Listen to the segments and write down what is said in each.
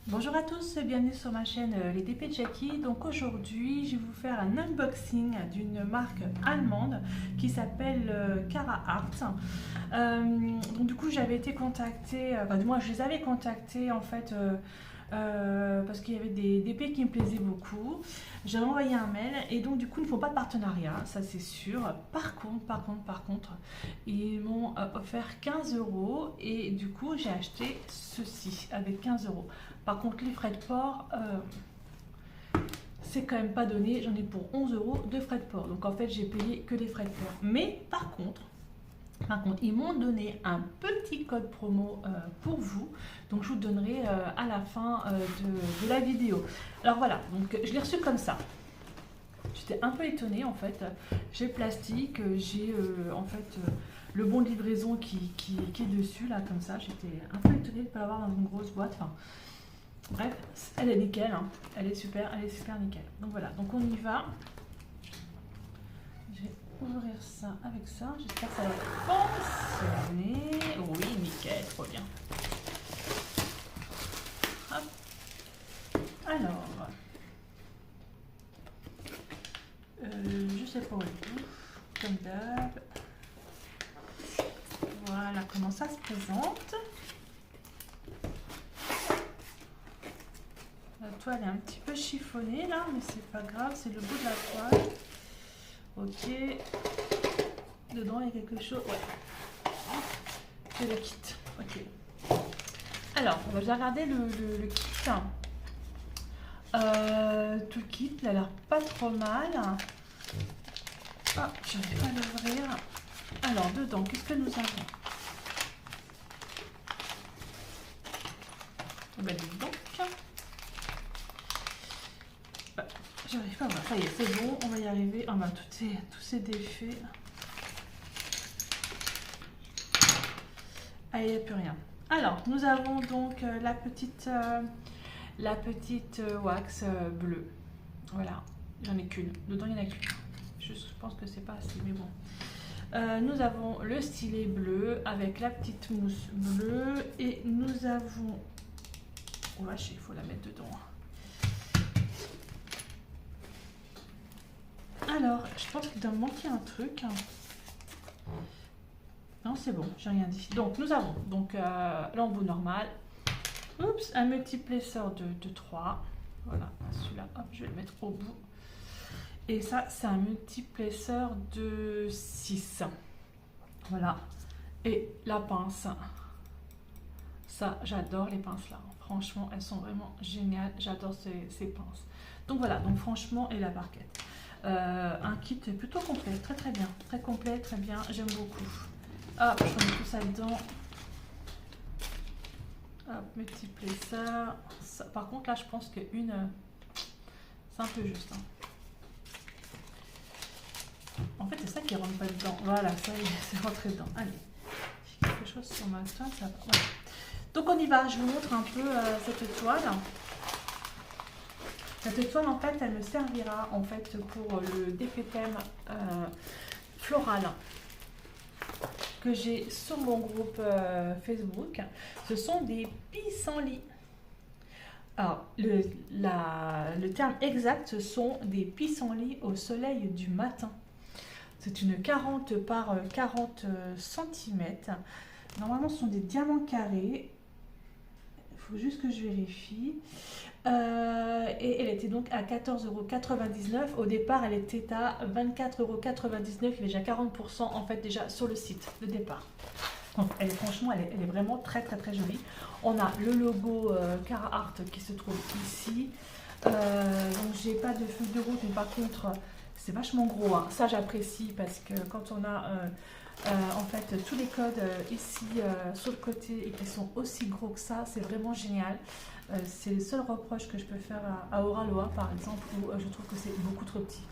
Bonjour à tous, bienvenue sur ma chaîne Les DP de Jackie. Donc aujourd'hui, je vais vous faire un unboxing d'une marque allemande qui s'appelle Cara Art. Donc du coup, j'avais été contactée, enfin du moins je les avais contactés en fait parce qu'il y avait des DP qui me plaisaient beaucoup. J'ai envoyé un mail et donc du coup, ils ne font pas de partenariat, ça c'est sûr. Par contre, ils m'ont offert 15 euros et du coup, j'ai acheté ceci avec 15 euros. Par contre, les frais de port, c'est quand même pas donné. J'en ai pour 11 euros de frais de port. Donc en fait, j'ai payé que les frais de port. Mais par contre, ils m'ont donné un petit code promo pour vous. Donc je vous donnerai à la fin de la vidéo. Alors voilà, donc je l'ai reçu comme ça. J'étais un peu étonnée en fait. J'ai le plastique, j'ai en fait le bon de livraison qui est dessus là comme ça. J'étais un peu étonnée de ne pas l'avoir dans une grosse boîte. Enfin, bref, elle est nickel, hein. Elle est super nickel. Donc voilà, donc on y va. Je vais ouvrir ça avec ça. J'espère que ça va fonctionner. Oui, nickel, trop bien. Hop. Alors, je sais pas où elle est, comme d'hab. Voilà comment ça se présente. La toile est un petit peu chiffonnée là, mais c'est pas grave, c'est le bout de la toile. Ok. Dedans il y a quelque chose. Ouais. C'est le kit. Ok. Alors, on va regarder le kit. Tout le kit, il a l'air pas trop mal. Ah, je vais pas l'ouvrir. Alors, dedans, qu'est-ce que nous avons? Ben, dis donc. J'arrive pas à voir. Ça y est, c'est bon, on va y arriver. Ah ben, tous ces défaits. Ah, il n'y a plus rien. Alors, nous avons donc la petite wax bleue. Voilà, j'en ai qu'une. Dedans, il n'y en a qu'une. Je pense que c'est pas assez, mais bon. Nous avons le stylet bleu avec la petite mousse bleue. Et nous avons... Oh vache, il faut la mettre dedans. Alors, je pense qu'il doit me manquer un truc. Non, c'est bon, j'ai rien dit. Donc, nous avons donc l'embout normal. Oups, un multiplesseur de 3. Voilà, celui-là, hop, je vais le mettre au bout. Et ça, c'est un multiplesseur de 6. Voilà. Et la pince. Ça, j'adore les pinces là. Franchement, elles sont vraiment géniales. J'adore ces pinces. Donc voilà, donc franchement, et la barquette. Un kit plutôt complet, très bien. Très complet, très bien, j'aime beaucoup. Hop, je remets tout ça dedans. Hop, multiplesseur. Ça, par contre, là, je pense qu'une, c'est un peu juste. Hein. En fait, c'est ça qui rentre pas dedans. Voilà, ça y est, c'est rentré dedans. Allez, j'ai quelque chose sur ma toile, ça va. Voilà. Donc, on y va. Je vous montre un peu cette toile. Cette toile, en fait, elle me servira en fait pour le DPTM floral que j'ai sur mon groupe Facebook. Ce sont des pissenlits. Alors, le terme exact, ce sont des pissenlits au soleil du matin. C'est une 40 par 40 cm. Normalement, ce sont des diamants carrés. Il faut juste que je vérifie. Et elle était donc à 14,99 €. Au départ, elle était à 24,99 €. Il y avait déjà 40% en fait déjà sur le site de départ. Donc, franchement, elle est vraiment très jolie. On a le logo Cara Art qui se trouve ici. Donc, j'ai pas de feuille de route, mais par contre, c'est vachement gros. Hein. Ça, j'apprécie parce que quand on a en fait tous les codes ici sur le côté et qui sont aussi gros que ça, c'est vraiment génial. C'est le seul reproche que je peux faire à Oraloa par exemple où je trouve que c'est beaucoup trop petit.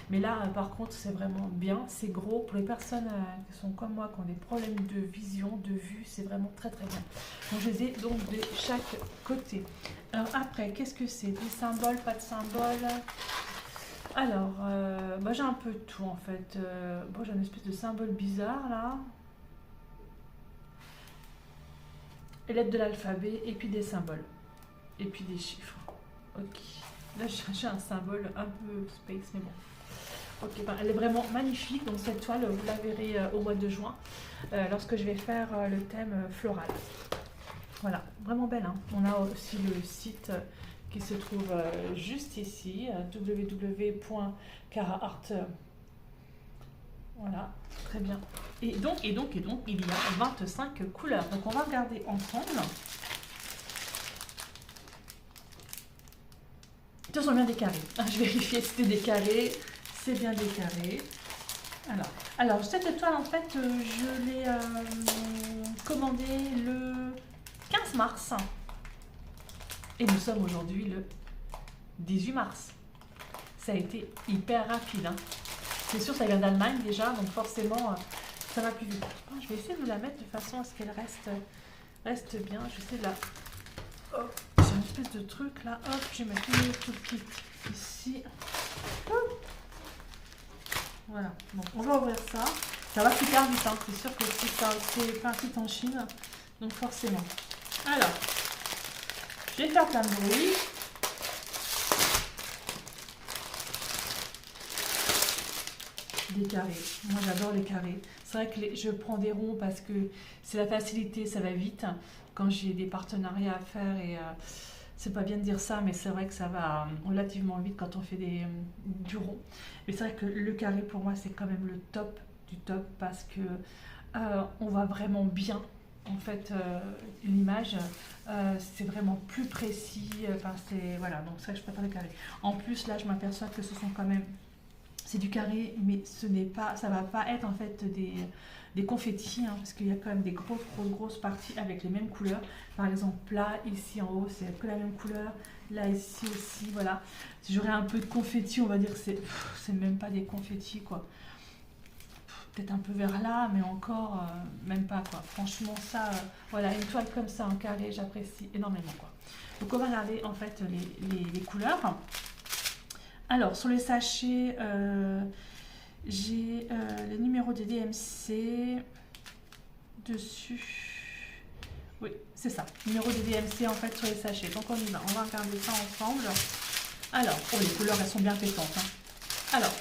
Mais là par contre c'est vraiment bien, c'est gros. Pour les personnes qui sont comme moi, qui ont des problèmes de vision, de vue, c'est vraiment très bien. Donc je les ai donc de chaque côté. Alors après, qu'est-ce que c'est? Des symboles, pas de symboles? Alors, bah, j'ai un peu de tout en fait. Bon, j'ai une espèce de symbole bizarre là. Les lettres de l'alphabet et puis des symboles. et puis des chiffres. Ok, là j'ai un symbole un peu space, mais bon. Ok, ben, elle est vraiment magnifique, donc cette toile, vous la verrez au mois de juin, lorsque je vais faire le thème floral. Voilà, vraiment belle, hein. On a aussi le site qui se trouve juste ici, www.caraart. Voilà, très bien. Et donc, il y a 25 couleurs. Donc, on va regarder ensemble. Ce sont bien des carrés. Je vérifiais si c'était des carrés. C'est bien des carrés. Alors, cette étoile, en fait, je l'ai commandée le 15 mars. Et nous sommes aujourd'hui le 18 mars. Ça a été hyper rapide, hein. C'est sûr, ça vient d'Allemagne déjà, donc forcément, ça va plus vite. Je vais essayer de la mettre de façon à ce qu'elle reste bien. Je vais essayer de la... Oh, j'ai une espèce de truc là. Hop, je vais mettre une tout petit ici. Voilà, donc on va ouvrir ça. Ça va super vite, hein. C'est sûr que c'est parti en Chine, donc forcément. Alors, je vais faire plein de bruit. Des carrés. Moi, j'adore les carrés. C'est vrai que je prends des ronds parce que c'est la facilité, ça va vite. Quand j'ai des partenariats à faire, et c'est pas bien de dire ça, mais c'est vrai que ça va relativement vite quand on fait du rond. Mais c'est vrai que le carré, pour moi, c'est quand même le top du top parce que on voit vraiment bien. En fait, l'image, c'est vraiment plus précis. Enfin, voilà, donc c'est vrai que je préfère le carré. En plus, là, je m'aperçois que ce sont quand même... C'est du carré, mais ça va pas être en fait des confettis, hein, parce qu'il y a quand même des grosses parties avec les mêmes couleurs. Par exemple, là, ici en haut, c'est que la même couleur. Là, ici aussi, voilà. Si j'aurais un peu de confettis, on va dire que c'est même pas des confettis, quoi. Peut-être un peu vers là, mais encore, même pas, quoi. Franchement, ça, voilà, une toile comme ça en carré, j'apprécie énormément, quoi. Donc, on va regarder en fait les couleurs. Alors, sur les sachets, j'ai le numéro des DMC dessus. Oui, c'est ça. Numéro des DMC en fait sur les sachets. Donc, on y va. On va regarder ça ensemble. Alors, oh, les couleurs, elles sont bien pétantes, hein. Alors,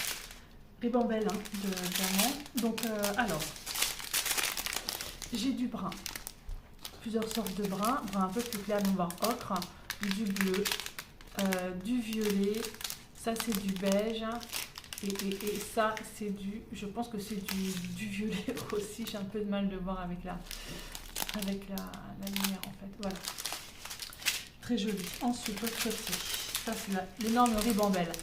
ribambelle, hein, de diamant. Donc, alors, j'ai du brun. Plusieurs sortes de brun. Brun un peu plus clair, on va voir ocre. Du bleu, du violet. Ça, c'est du beige. Et ça, c'est je pense que c'est du violet aussi. J'ai un peu de mal de voir avec la lumière, en fait. Voilà. Très joli. Ensuite, l'autre côté. Ça, c'est l'énorme ribambelle.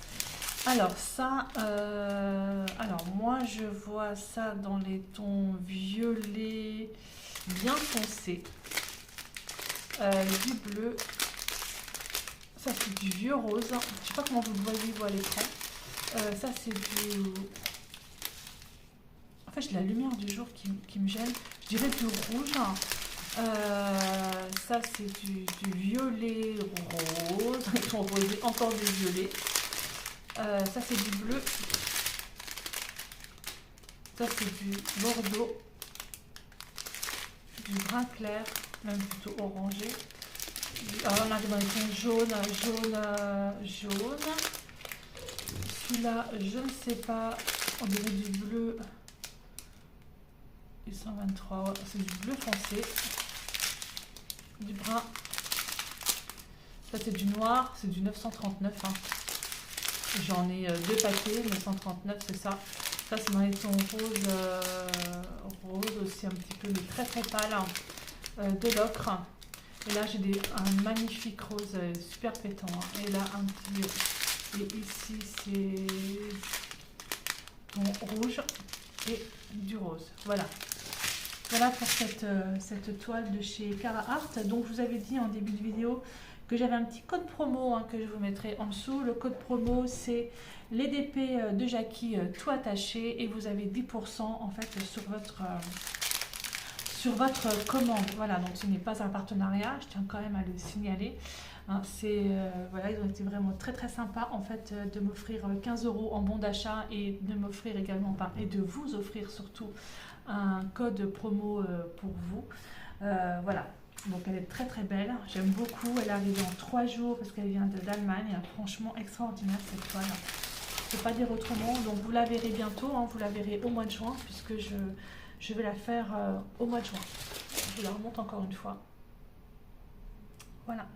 Alors, ça... alors, moi, je vois ça dans les tons violets bien foncés. Du bleu... Ça, c'est du vieux rose. Je ne sais pas comment vous le voyez, vous, à l'écran. Ça, c'est du... En fait, j'ai la lumière du jour qui me gêne. Je dirais du rouge. Ça, c'est du violet rose. Ils sont rosés, encore du violet. Ça, c'est du bleu. Ça, c'est du bordeaux. Du brun clair, même plutôt orangé. Alors, on arrive dans les tons jaune. Celui-là, je ne sais pas. On dirait du bleu. Et 123, c'est du bleu foncé. Du brun. Ça, c'est du noir. C'est du 939. Hein. J'en ai deux paquets. 939, c'est ça. Ça, c'est dans les tons rose aussi, un petit peu, mais très très pâle. De l'ocre. Et là, j'ai un magnifique rose super pétant. Hein. Et là, un petit... Et ici, c'est ton rouge et du rose. Voilà. Voilà pour cette toile de chez Caraart. Donc, je vous avais dit en début de vidéo que j'avais un petit code promo, hein, que je vous mettrai en dessous. Le code promo, c'est les DP de Jackie tout attaché. Et vous avez 10% en fait sur votre commande. Voilà, donc ce n'est pas un partenariat, je tiens quand même à le signaler. Hein, voilà, ils ont été vraiment très très sympas en fait de m'offrir 15 € en bon d'achat et de m'offrir également, et de vous offrir surtout un code promo pour vous. Voilà, Donc elle est très très belle, j'aime beaucoup. Elle est arrivée en 3 jours parce qu'elle vient d'Allemagne. Franchement extraordinaire cette toile. Je ne peux pas dire autrement. Donc vous la verrez bientôt, hein. Vous la verrez au mois de juin puisque je vais la faire au mois de juin. Je vous la remonte encore une fois. Voilà.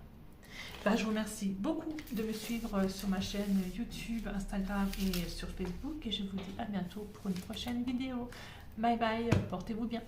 Ben, je vous remercie beaucoup de me suivre sur ma chaîne YouTube, Instagram et sur Facebook. Et je vous dis à bientôt pour une prochaine vidéo. Bye bye, portez-vous bien.